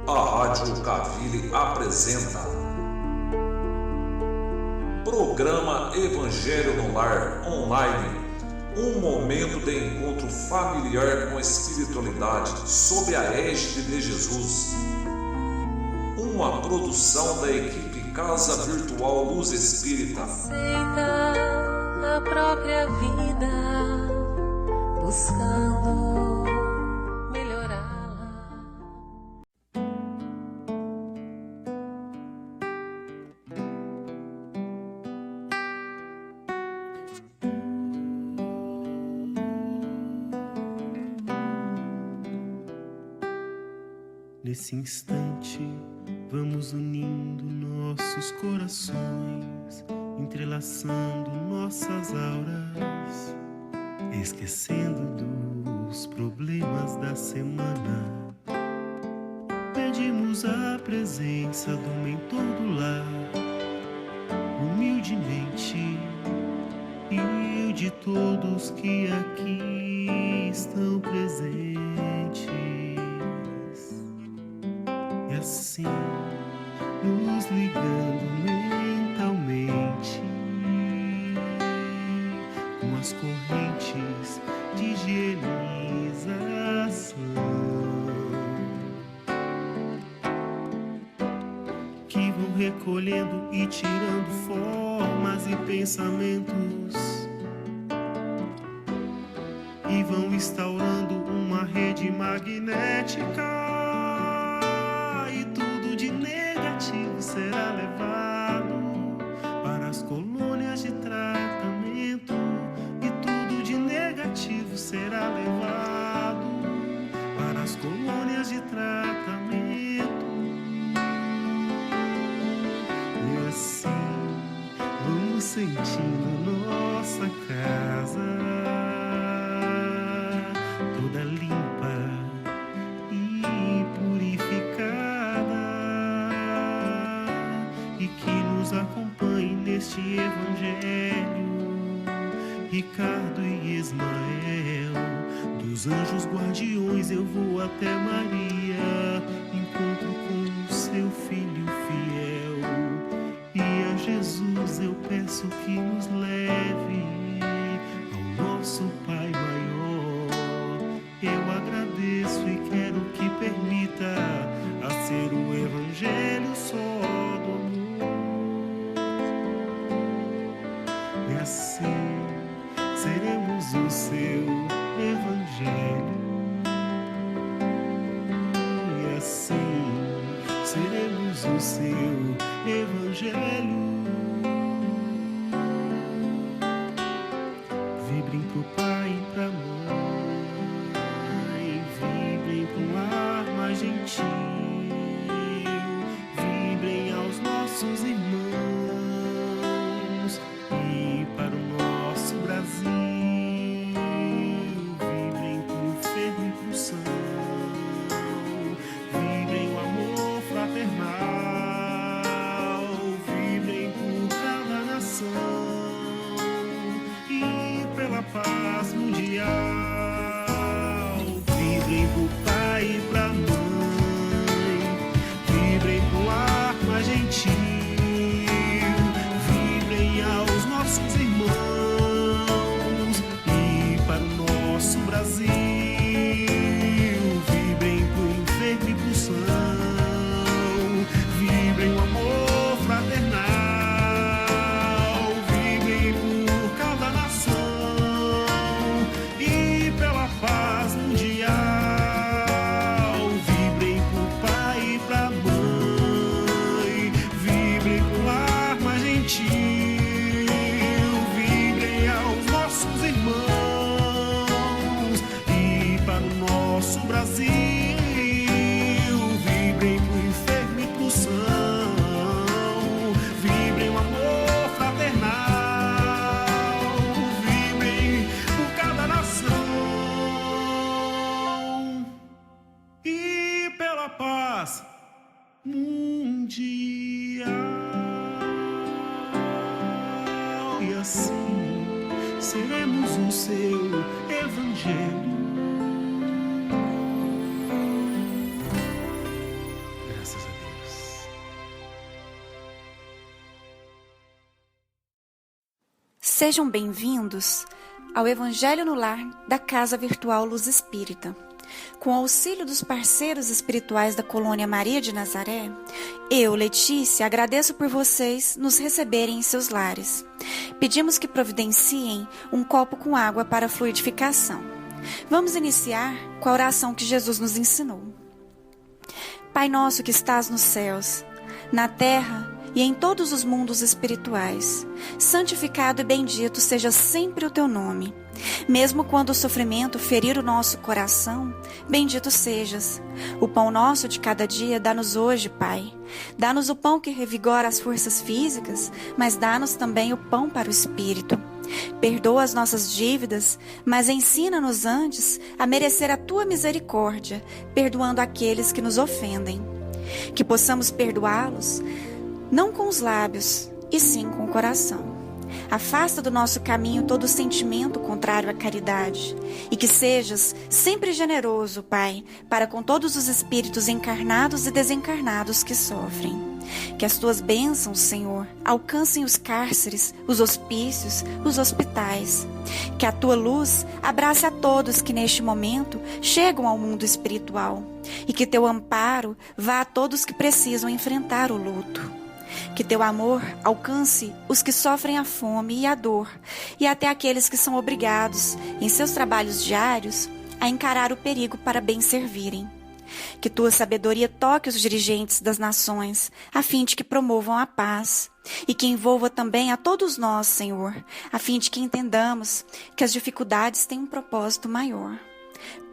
A Rádio Cavile apresenta Programa Evangelho no Lar Online, um momento de encontro familiar com a espiritualidade sob a égide de Jesus. Uma produção da equipe Casa Virtual Luz Espírita. Aceita a própria vida, buscando melhorá-la. Nesse instante, vamos unindo nossos corações, entrelaçando nossas auras, esquecendo dos problemas da semana. Pedimos a presença do mentor do lar, humildemente, e de todos que aqui estão presentes. E assim, nos ligando mentalmente com as correntes de higienização que vão recolhendo e tirando formas e pensamentos e vão instaurando uma rede magnética. De negativo será levado para as colônias de tratamento, e tudo de negativo será levado para as colônias de tratamento. E assim vamos sentindo nossa casa toda limpa e purificada, e que nos acompanhe neste evangelho Ricardo e Ismael. Dos anjos guardiões eu vou até Maria, encontro com o seu filho fiel, e a Jesus eu peço que nos leve ao nosso Pai maior. Eu agradeço e quero que permita a ser o evangelho só do amor. E assim seremos o seu evangelho. E assim seremos o seu evangelho. Vibrem pro pai e pra mãe, vibrem pro lar mais gentil, vibrem aos nossos irmãos e para o nosso Brasil. Vibrem pro enfermo e pro são, vibrem o amor fraternal, vibrem por cada nação e pela paz mundial. Vibrem pro pai e pra mãe, vibrem pro ar mais gentil, vibrem aos nossos irmãos e para o nosso Brasil. Vibrem pro enfermo e pro são, vibrem o amor fraternal, vibrem por cada nação e pela paz mundial. Vibrem pro pai e pra mãe, vibrem pro lar mais gentil, vibrem aos nossos irmãos e para o nosso Brasil. Vibrem pro enfermo e pro são, vibrem o amor fraternal, vibrem por cada nação e pela paz mundial. E assim seremos o seu evangelho. Sejam bem-vindos ao Evangelho no Lar da Casa Virtual Luz Espírita. Com o auxílio dos parceiros espirituais da Colônia Maria de Nazaré, eu, Letícia, agradeço por vocês nos receberem em seus lares. Pedimos que providenciem um copo com água para a fluidificação. Vamos iniciar com a oração que Jesus nos ensinou. Pai nosso que estás nos céus, na terra e em todos os mundos espirituais, santificado e bendito seja sempre o teu nome. Mesmo quando o sofrimento ferir o nosso coração, bendito sejas. O pão nosso de cada dia dá-nos hoje, Pai. Dá-nos o pão que revigora as forças físicas, mas dá-nos também o pão para o espírito. Perdoa as nossas dívidas, mas ensina-nos antes a merecer a tua misericórdia, perdoando aqueles que nos ofendem. Que possamos perdoá-los, não com os lábios, e sim com o coração. Afasta do nosso caminho todo sentimento contrário à caridade, e que sejas sempre generoso, Pai, para com todos os espíritos encarnados e desencarnados que sofrem. Que as tuas bênçãos, Senhor, alcancem os cárceres, os hospícios, os hospitais. Que a tua luz abrace a todos que neste momento chegam ao mundo espiritual, e que teu amparo vá a todos que precisam enfrentar o luto. Que teu amor alcance os que sofrem a fome e a dor, e até aqueles que são obrigados, em seus trabalhos diários, a encarar o perigo para bem servirem. Que tua sabedoria toque os dirigentes das nações, a fim de que promovam a paz, e que envolva também a todos nós, Senhor, a fim de que entendamos que as dificuldades têm um propósito maior.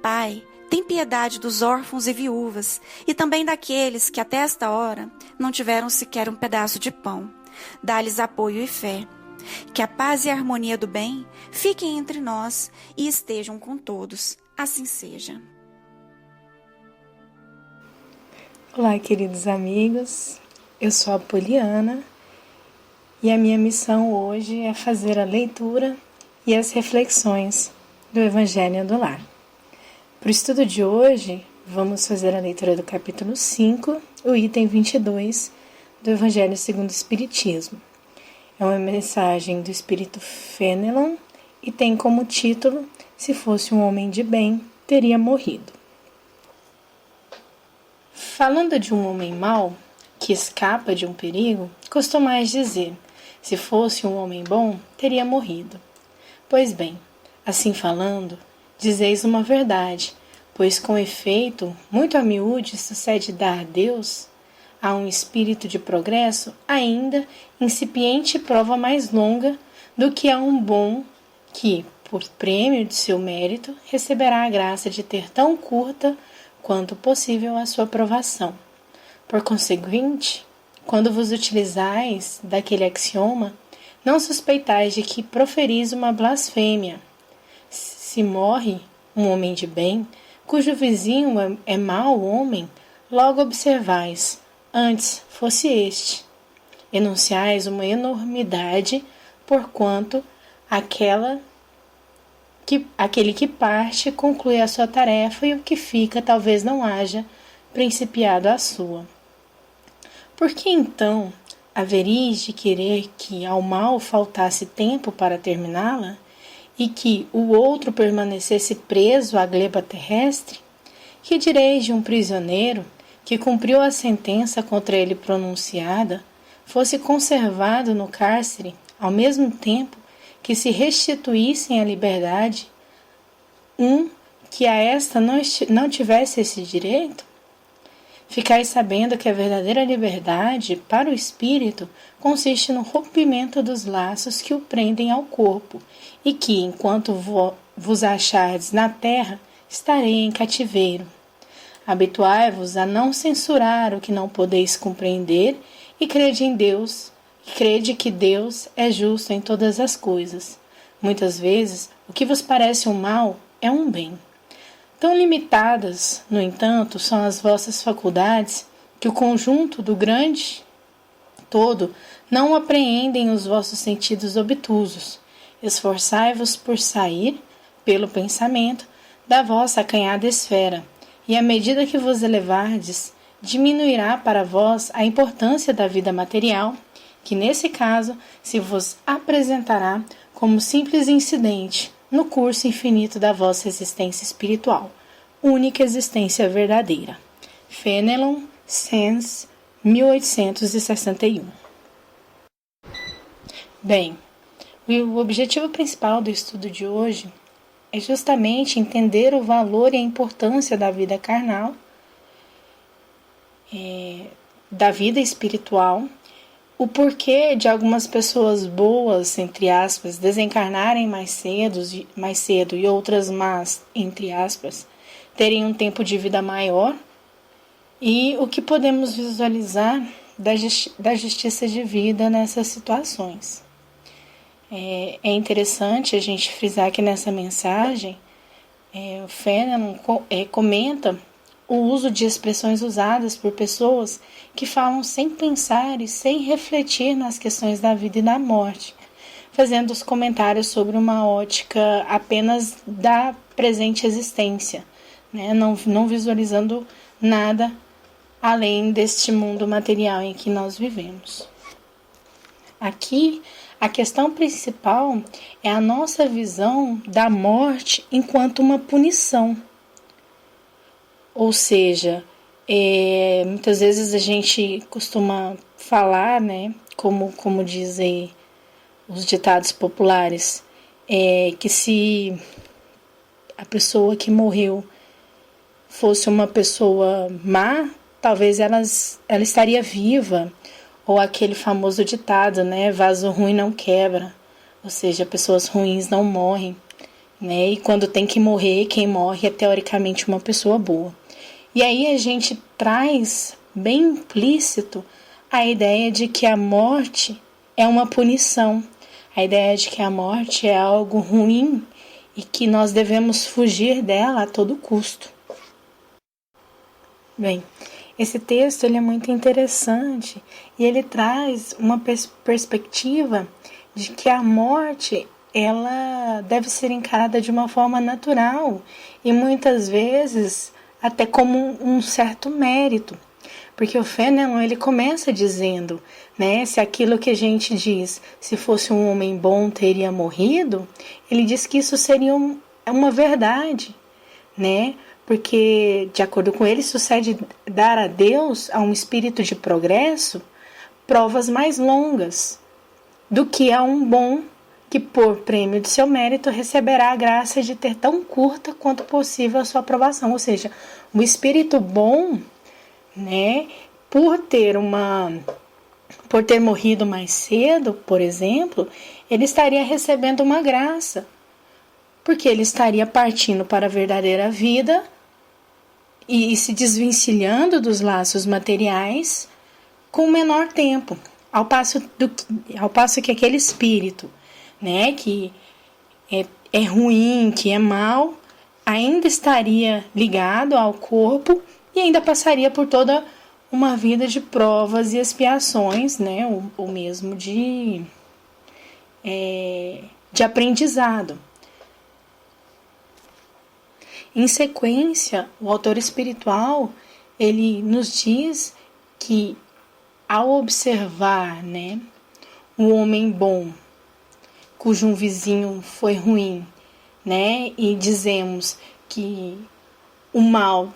Pai, tem piedade dos órfãos e viúvas, e também daqueles que até esta hora não tiveram sequer um pedaço de pão. Dá-lhes apoio e fé. Que a paz e a harmonia do bem fiquem entre nós e estejam com todos. Assim seja. Olá, queridos amigos. Eu sou a Poliana e a minha missão hoje é fazer a leitura e as reflexões do Evangelho do Lar. Para o estudo de hoje, vamos fazer a leitura do capítulo 5, o item 22 do Evangelho segundo o Espiritismo. É uma mensagem do Espírito Fenelon e tem como título: Se fosse um homem de bem, teria morrido. Falando de um homem mau, que escapa de um perigo, costumais dizer: se fosse um homem bom, teria morrido. Pois bem, assim falando, dizeis uma verdade, pois com efeito, muito a miúde sucede dar a Deus, a um espírito de progresso, ainda incipiente prova mais longa do que a um bom que, por prêmio de seu mérito, receberá a graça de ter tão curta quanto possível a sua provação. Por conseguinte, quando vos utilizais daquele axioma, não suspeitais de que proferis uma blasfêmia. Se morre um homem de bem, cujo vizinho é mau homem, logo observais, antes fosse este. Enunciais uma enormidade, porquanto aquele que parte conclui a sua tarefa e o que fica talvez não haja principiado a sua. Por que então haveríeis de querer que ao mal faltasse tempo para terminá-la e que o outro permanecesse preso à gleba terrestre? Que direis de um prisioneiro que cumpriu a sentença contra ele pronunciada, fosse conservado no cárcere, ao mesmo tempo que se restituíssem à liberdade que a esta não tivesse esse direito? Ficais sabendo que a verdadeira liberdade para o espírito consiste no rompimento dos laços que o prendem ao corpo, e que, enquanto vos achardes na terra, estarei em cativeiro. Habituai-vos a não censurar o que não podeis compreender, e crede em Deus, crede que Deus é justo em todas as coisas. Muitas vezes, o que vos parece um mal é um bem. Tão limitadas, no entanto, são as vossas faculdades, que o conjunto do grande todo não apreendem os vossos sentidos obtusos. Esforçai-vos por sair, pelo pensamento, da vossa acanhada esfera, e à medida que vos elevardes, diminuirá para vós a importância da vida material, que nesse caso se vos apresentará como simples incidente no curso infinito da vossa existência espiritual, única existência verdadeira. Fenelon, Sens, 1861. Bem, o objetivo principal do estudo de hoje é justamente entender o valor e a importância da vida carnal, da vida espiritual, o porquê de algumas pessoas boas, entre aspas, desencarnarem mais cedo e outras más, entre aspas, terem um tempo de vida maior, e o que podemos visualizar da justiça de vida nessas situações. É interessante a gente frisar que nessa mensagem o Fenelon comenta o uso de expressões usadas por pessoas que falam sem pensar e sem refletir nas questões da vida e da morte, fazendo os comentários sobre uma ótica apenas da presente existência, né? Não visualizando nada além deste mundo material em que nós vivemos. Aqui, a questão principal é a nossa visão da morte enquanto uma punição. Ou seja, muitas vezes a gente costuma falar, né, como dizem os ditados populares, que se a pessoa que morreu fosse uma pessoa má, talvez ela estaria viva. Ou aquele famoso ditado, né, vaso ruim não quebra, ou seja, pessoas ruins não morrem, né, e quando tem que morrer, quem morre é teoricamente uma pessoa boa. E aí a gente traz bem implícito a ideia de que a morte é uma punição, a ideia de que a morte é algo ruim e que nós devemos fugir dela a todo custo. Bem, esse texto ele é muito interessante e ele traz uma perspectiva de que a morte ela deve ser encarada de uma forma natural e muitas vezes até como um certo mérito. Porque o Fenelon ele começa dizendo, né, se aquilo que a gente diz, se fosse um homem bom teria morrido, ele diz que isso seria uma verdade, né? Porque, de acordo com ele, sucede dar a Deus, a um espírito de progresso, provas mais longas do que a um bom que, por prêmio de seu mérito, receberá a graça de ter tão curta quanto possível a sua aprovação. Ou seja, o espírito bom, né, por ter morrido mais cedo, por exemplo, ele estaria recebendo uma graça, porque ele estaria partindo para a verdadeira vida e se desvencilhando dos laços materiais com menor tempo, ao passo que aquele espírito, né, que é ruim, que é mau, ainda estaria ligado ao corpo e ainda passaria por toda uma vida de provas e expiações, né, ou mesmo de aprendizado. Em sequência, o autor espiritual ele nos diz que ao observar, né, um homem bom cujo um vizinho foi ruim, né, e dizemos que o mal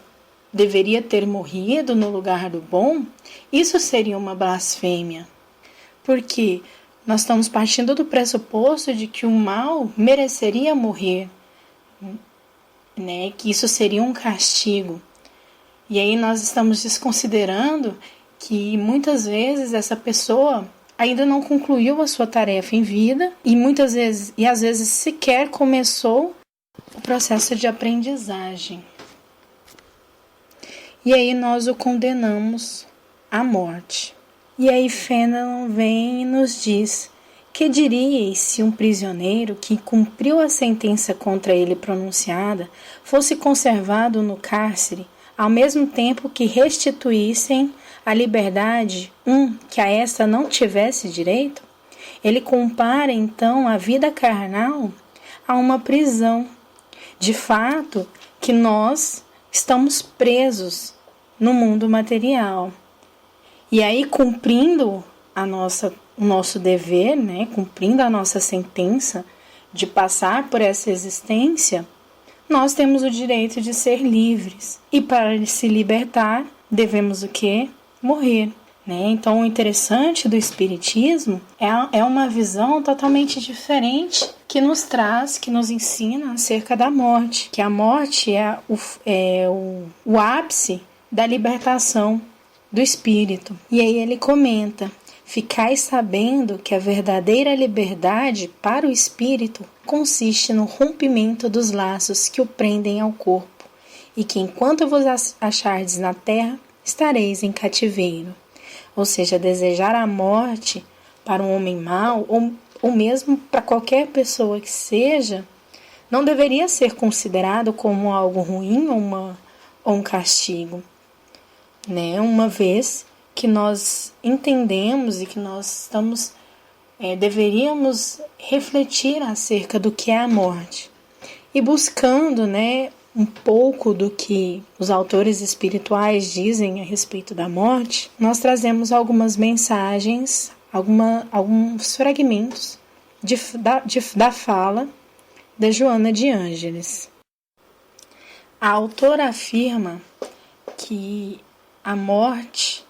deveria ter morrido no lugar do bom, isso seria uma blasfêmia, porque nós estamos partindo do pressuposto de que o mal mereceria morrer, né, que isso seria um castigo. E aí nós estamos desconsiderando que muitas vezes essa pessoa ainda não concluiu a sua tarefa em vida e às vezes sequer começou o processo de aprendizagem. E aí nós o condenamos à morte. E aí Fenelon vem e nos diz: que diríeis se um prisioneiro que cumpriu a sentença contra ele pronunciada fosse conservado no cárcere, ao mesmo tempo que restituíssem a liberdade que a esta não tivesse direito? Ele compara então a vida carnal a uma prisão. De fato, que nós estamos presos no mundo material. E aí, cumprindo o nosso dever, né, cumprindo a nossa sentença de passar por essa existência, nós temos o direito de ser livres. E para se libertar, devemos o quê? Morrer. Né? Então, o interessante do Espiritismo é uma visão totalmente diferente que nos traz, que nos ensina acerca da morte. Que a morte é o ápice da libertação do espírito. E aí ele comenta: ficais sabendo que a verdadeira liberdade para o espírito consiste no rompimento dos laços que o prendem ao corpo, e que enquanto vos achardes na terra, estareis em cativeiro. Ou seja, desejar a morte para um homem mau, ou mesmo para qualquer pessoa que seja, não deveria ser considerado como algo ruim ou um castigo. Né? Uma vez que nós entendemos e que nós deveríamos refletir acerca do que é a morte. E buscando, né, um pouco do que os autores espirituais dizem a respeito da morte, nós trazemos algumas mensagens, alguns fragmentos da fala de Joana de Ângeles. A autora afirma que a morte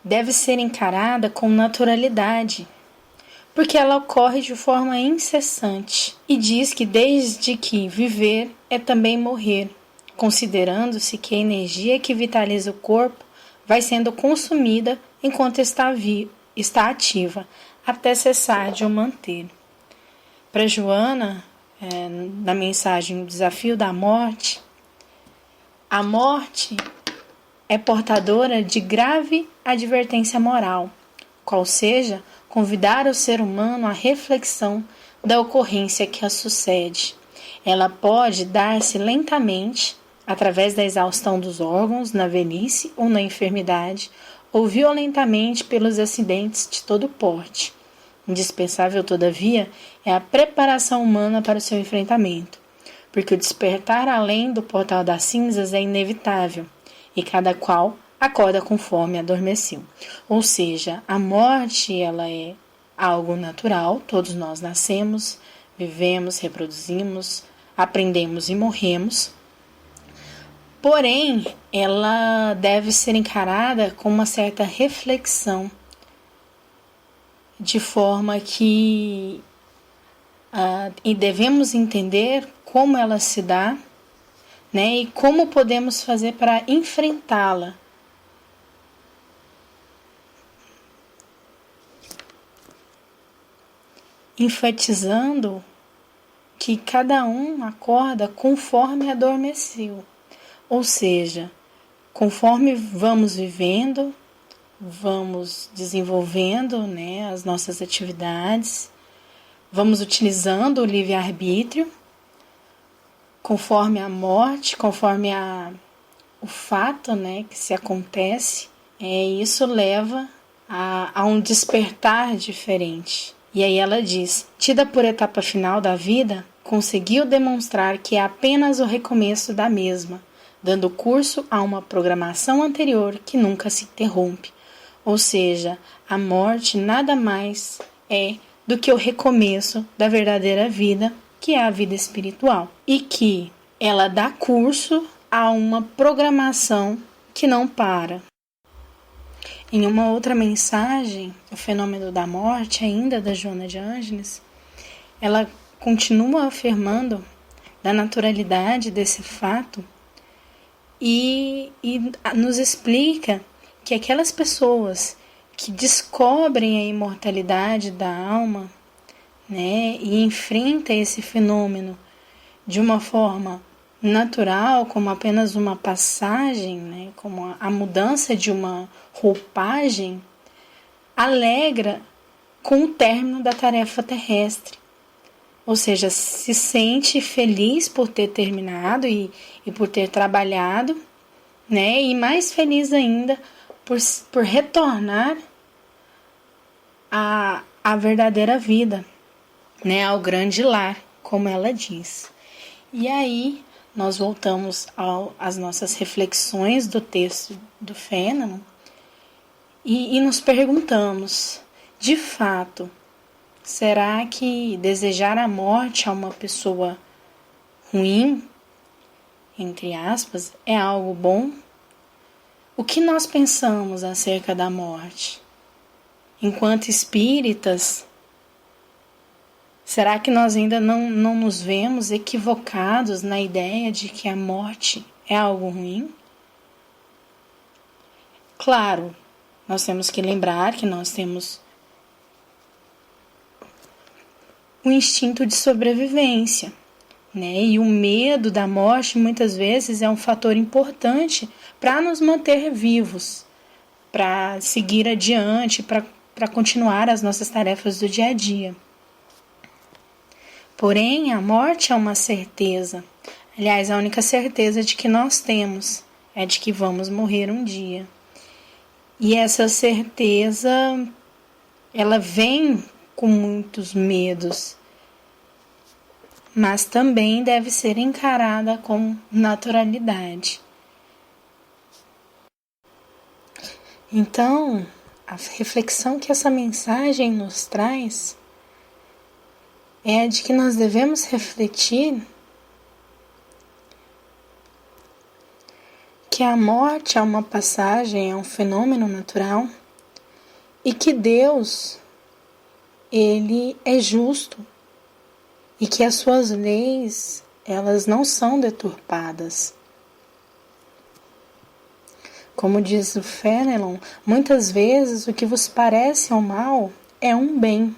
deve ser encarada com naturalidade, porque ela ocorre de forma incessante, e diz que desde que viver é também morrer, considerando-se que a energia que vitaliza o corpo vai sendo consumida enquanto está ativa, até cessar de o manter. Para Joana, na mensagem O Desafio da Morte, a morte é portadora de grave advertência moral, qual seja convidar o ser humano à reflexão da ocorrência que a sucede. Ela pode dar-se lentamente, através da exaustão dos órgãos, na velhice ou na enfermidade, ou violentamente pelos acidentes de todo porte. Indispensável, todavia, é a preparação humana para o seu enfrentamento, porque o despertar além do portal das cinzas é inevitável, e cada qual acorda conforme adormeceu. Ou seja, a morte ela é algo natural, todos nós nascemos, vivemos, reproduzimos, aprendemos e morremos. Porém, ela deve ser encarada com uma certa reflexão, de forma que e devemos entender como ela se dá, né, e como podemos fazer para enfrentá-la. Enfatizando que cada um acorda conforme adormeceu, ou seja, conforme vamos vivendo, vamos desenvolvendo, né, as nossas atividades, vamos utilizando o livre-arbítrio, conforme a morte, conforme o fato, né, que se acontece, isso leva a um despertar diferente. E aí ela diz: tida por etapa final da vida, conseguiu demonstrar que é apenas o recomeço da mesma, dando curso a uma programação anterior que nunca se interrompe. Ou seja, a morte nada mais é do que o recomeço da verdadeira vida, que é a vida espiritual, e que ela dá curso a uma programação que não para. Em uma outra mensagem, O Fenômeno da Morte, ainda da Joana de Ângeles, ela continua afirmando da naturalidade desse fato e nos explica que aquelas pessoas que descobrem a imortalidade da alma, né, e enfrentam esse fenômeno de uma forma natural, como apenas uma passagem, né, como a mudança de uma roupagem, alegra com o término da tarefa terrestre. Ou seja, se sente feliz por ter terminado e por ter trabalhado, né, e mais feliz ainda por retornar à verdadeira vida, né, ao grande lar, como ela diz. E aí nós voltamos às nossas reflexões do texto do Fénelon E nos perguntamos, de fato, será que desejar a morte a uma pessoa ruim, entre aspas, é algo bom? O que nós pensamos acerca da morte? Enquanto espíritas, será que nós ainda não nos vemos equivocados na ideia de que a morte é algo ruim? Claro, nós temos que lembrar que nós temos um instinto de sobrevivência, né? E o medo da morte muitas vezes é um fator importante para nos manter vivos, para seguir adiante, para continuar as nossas tarefas do dia a dia. Porém, a morte é uma certeza. Aliás, a única certeza de que nós temos é de que vamos morrer um dia. E essa certeza, ela vem com muitos medos, mas também deve ser encarada com naturalidade. Então, a reflexão que essa mensagem nos traz é a de que nós devemos refletir que a morte é uma passagem, é um fenômeno natural e que Deus, Ele é justo e que as suas leis, elas não são deturpadas. Como diz o Fenelon, muitas vezes o que vos parece um mal é um bem.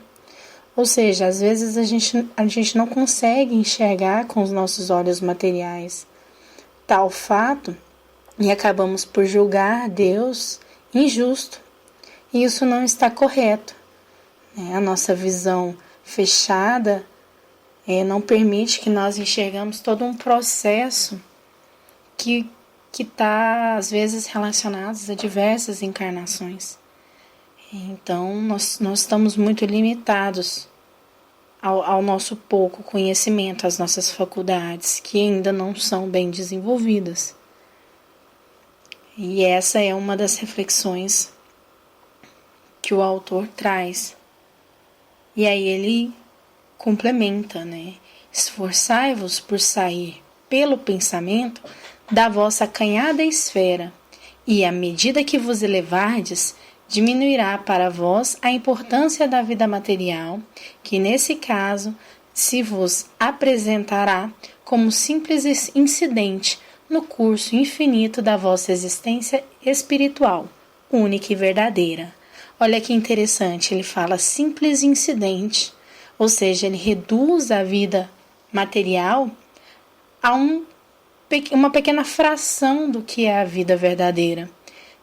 Ou seja, às vezes a gente não consegue enxergar com os nossos olhos materiais tal fato e acabamos por julgar Deus injusto. E isso não está correto. A nossa visão fechada não permite que nós enxergamos todo um processo que está, às vezes, relacionado a diversas encarnações. Então, nós estamos muito limitados ao nosso pouco conhecimento, às nossas faculdades, que ainda não são bem desenvolvidas. E essa é uma das reflexões que o autor traz. E aí ele complementa, né? Esforçai-vos por sair pelo pensamento da vossa acanhada esfera, e à medida que vos elevardes, diminuirá para vós a importância da vida material, que nesse caso se vos apresentará como simples incidente no curso infinito da vossa existência espiritual, única e verdadeira. Olha que interessante, ele fala simples incidente, ou seja, ele reduz a vida material a uma pequena fração do que é a vida verdadeira,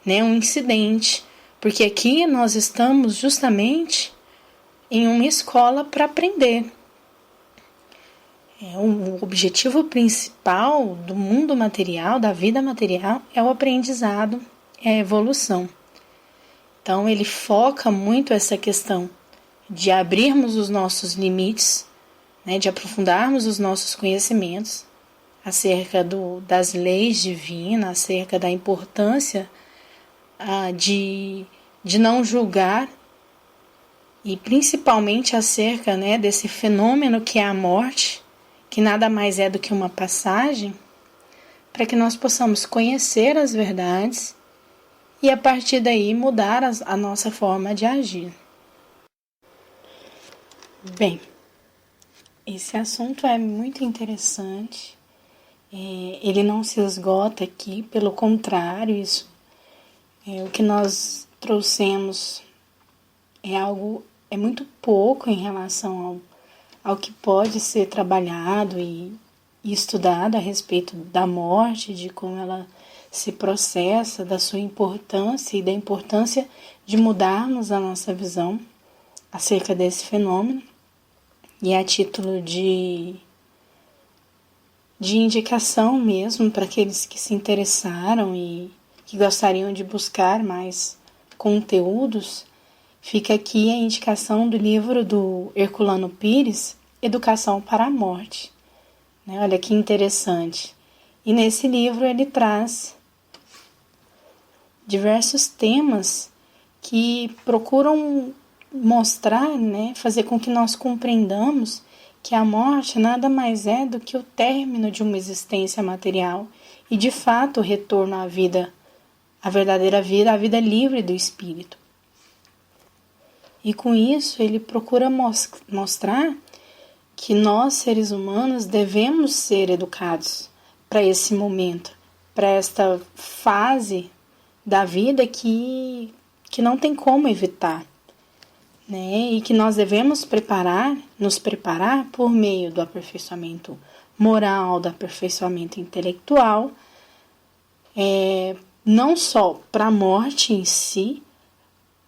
né? Um incidente, porque aqui nós estamos justamente em uma escola para aprender. O objetivo principal do mundo material, da vida material, é o aprendizado, é a evolução. Então ele foca muito essa questão de abrirmos os nossos limites, né, de aprofundarmos os nossos conhecimentos acerca das leis divinas, acerca da importância de não julgar e principalmente acerca, né, desse fenômeno que é a morte, que nada mais é do que uma passagem, para que nós possamos conhecer as verdades e a partir daí mudar a nossa forma de agir. Bem, esse assunto é muito interessante, ele não se esgota aqui, pelo contrário, o que nós trouxemos é muito pouco em relação ao que pode ser trabalhado e estudado a respeito da morte, de como ela se processa, da sua importância e da importância de mudarmos a nossa visão acerca desse fenômeno. E a título de indicação mesmo para aqueles que se interessaram e que gostariam de buscar mais conteúdos, fica aqui a indicação do livro do Herculano Pires, Educação para a Morte. Olha que interessante. E nesse livro ele traz diversos temas que procuram mostrar, né, fazer com que nós compreendamos que a morte nada mais é do que o término de uma existência material e, de fato, o retorno à vida, a verdadeira vida, a vida livre do espírito. E com isso ele procura mostrar que nós, seres humanos, devemos ser educados para esse momento, para esta fase da vida que não tem como evitar, né? E que nós devemos nos preparar por meio do aperfeiçoamento moral, do aperfeiçoamento intelectual, não só para a morte em si,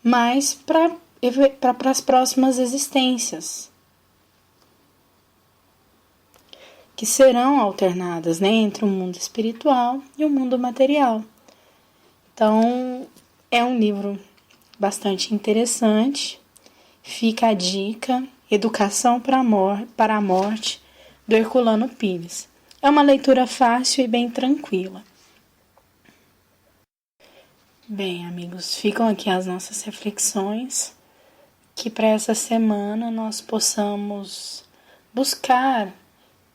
mas para as próximas existências, que serão alternadas, né, entre o mundo espiritual e o mundo material. Então, é um livro bastante interessante. Fica a dica, Educação para a Morte, do Herculano Pires. É uma leitura fácil e bem tranquila. Bem, amigos, ficam aqui as nossas reflexões, que para essa semana nós possamos buscar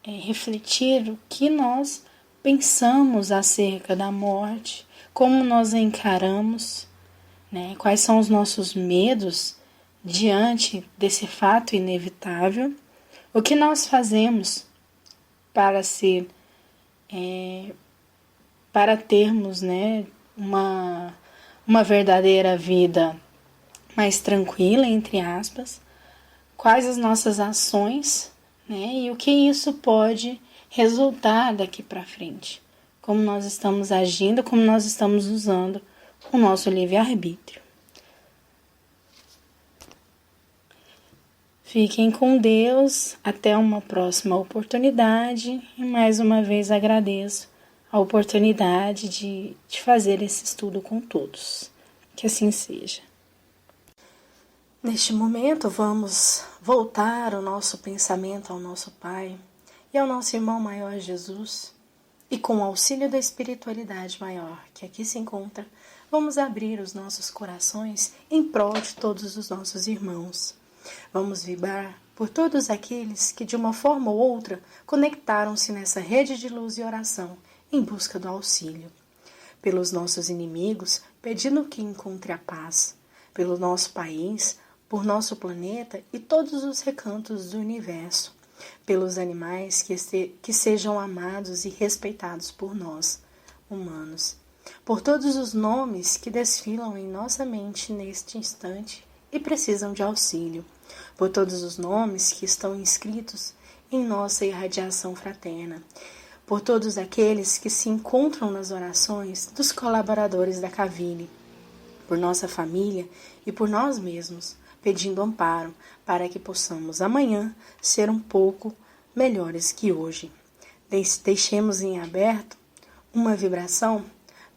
refletir o que nós pensamos acerca da morte, como nós a encaramos, né? Quais são os nossos medos diante desse fato inevitável, o que nós fazemos para termos, né, uma verdadeira vida mais tranquila, entre aspas, quais as nossas ações, né, e o que isso pode resultar daqui para frente, como nós estamos agindo, como nós estamos usando o nosso livre-arbítrio. Fiquem com Deus, até uma próxima oportunidade, e mais uma vez agradeço a oportunidade de fazer esse estudo com todos. Que assim seja. Neste momento, vamos voltar o nosso pensamento ao nosso Pai e ao nosso irmão maior Jesus, e com o auxílio da espiritualidade maior que aqui se encontra, vamos abrir os nossos corações em prol de todos os nossos irmãos. Vamos vibrar por todos aqueles que, de uma forma ou outra, conectaram-se nessa rede de luz e oração em busca do auxílio. Pelos nossos inimigos, pedindo que encontre a paz. Pelo nosso país, por nosso planeta e todos os recantos do universo. Pelos animais que sejam amados e respeitados por nós, humanos. Por todos os nomes que desfilam em nossa mente neste instante e precisam de auxílio. Por todos os nomes que estão inscritos em nossa irradiação fraterna. Por todos aqueles que se encontram nas orações dos colaboradores da Cavile. Por nossa família e por nós mesmos, pedindo amparo para que possamos amanhã ser um pouco melhores que hoje. Deixemos em aberto uma vibração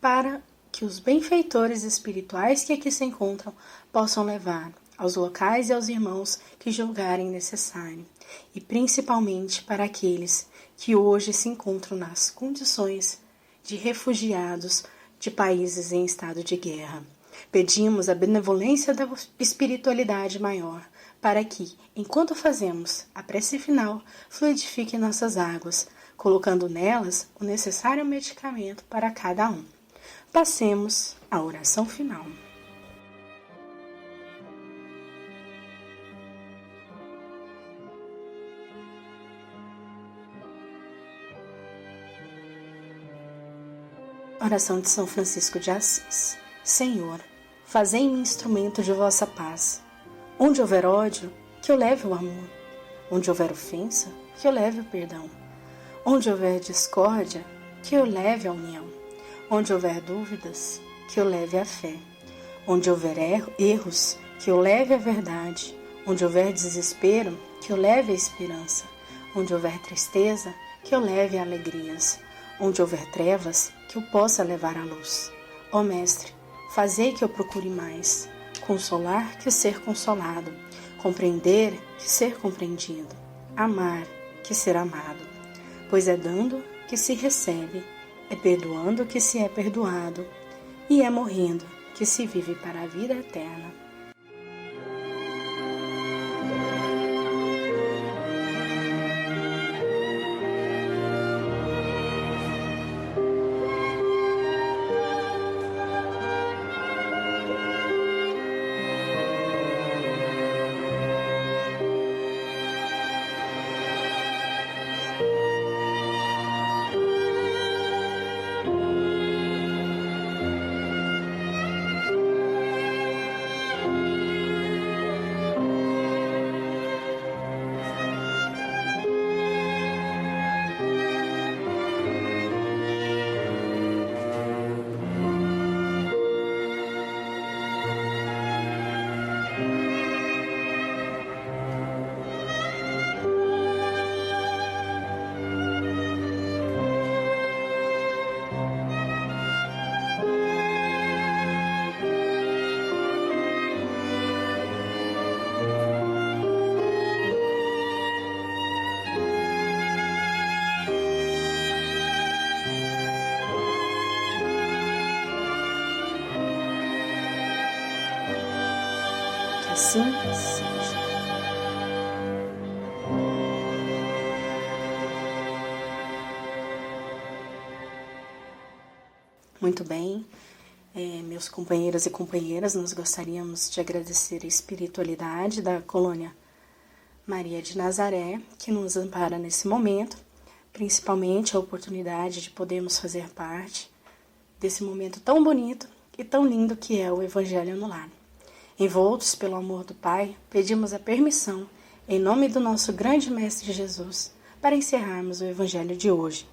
para que os benfeitores espirituais que aqui se encontram possam levar aos locais e aos irmãos que julgarem necessário, e principalmente para aqueles que hoje se encontram nas condições de refugiados de países em estado de guerra. Pedimos a benevolência da espiritualidade maior para que, enquanto fazemos a prece final, fluidifique nossas águas, colocando nelas o necessário medicamento para cada um. Passemos à oração final. Oração de São Francisco de Assis. Senhor, fazei-me instrumento de vossa paz. Onde houver ódio, que eu leve o amor. Onde houver ofensa, que eu leve o perdão. Onde houver discórdia, que eu leve a união. Onde houver dúvidas, que eu leve a fé. Onde houver erros, que eu leve a verdade. Onde houver desespero, que eu leve a esperança. Onde houver tristeza, que eu leve a alegrias. Onde houver trevas, que eu possa levar a luz. Ó Mestre, fazei que eu procure mais, consolar que ser consolado, compreender que ser compreendido, amar que ser amado. Pois é dando que se recebe, é perdoando que se é perdoado, e é morrendo que que se vive para a vida eterna. Assim seja. Muito bem, meus companheiros e companheiras, nós gostaríamos de agradecer a espiritualidade da colônia Maria de Nazaré, que nos ampara nesse momento, principalmente a oportunidade de podermos fazer parte desse momento tão bonito e tão lindo que é o Evangelho no Lar. Envoltos pelo amor do Pai, pedimos a permissão, em nome do nosso grande Mestre Jesus, para encerrarmos o Evangelho de hoje.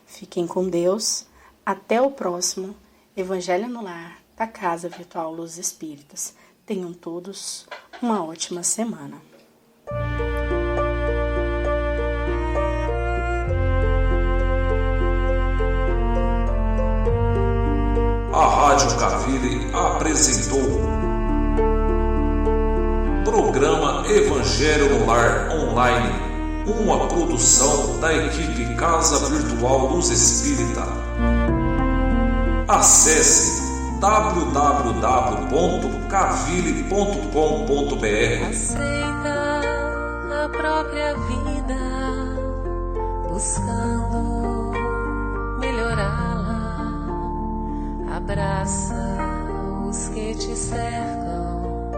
Fiquem com Deus. Até o próximo Evangelho no Lar da Casa Virtual Luz Espíritas. Tenham todos uma ótima semana. A Rádio Cavile apresentou Programa Evangelho no Lar Online, uma produção da equipe Casa Virtual Luz Espírita. Acesse www.cavile.com.br. Aceita a própria vida, buscando melhorá-la. Abraça os que te cercam,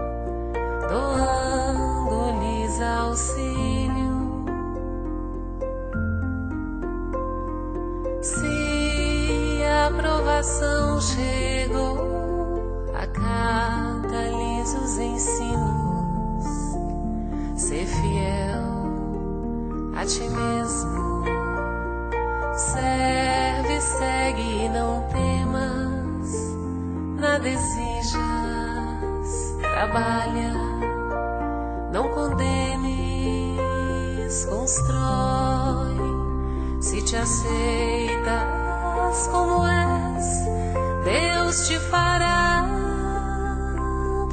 doando-lhes auxílio. Se a aprovação chegou, acata-lhes os ensinos. Ser fiel a ti mesmo. Serve, segue e não temas, nada exijas, trabalha, não condenes, constrói. Se te aceitas como és, Deus te fará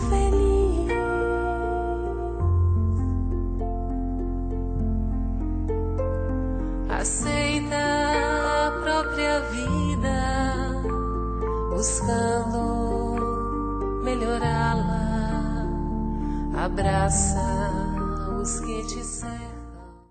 feliz. Aceita a própria vida, buscando melhorá-la. Abraça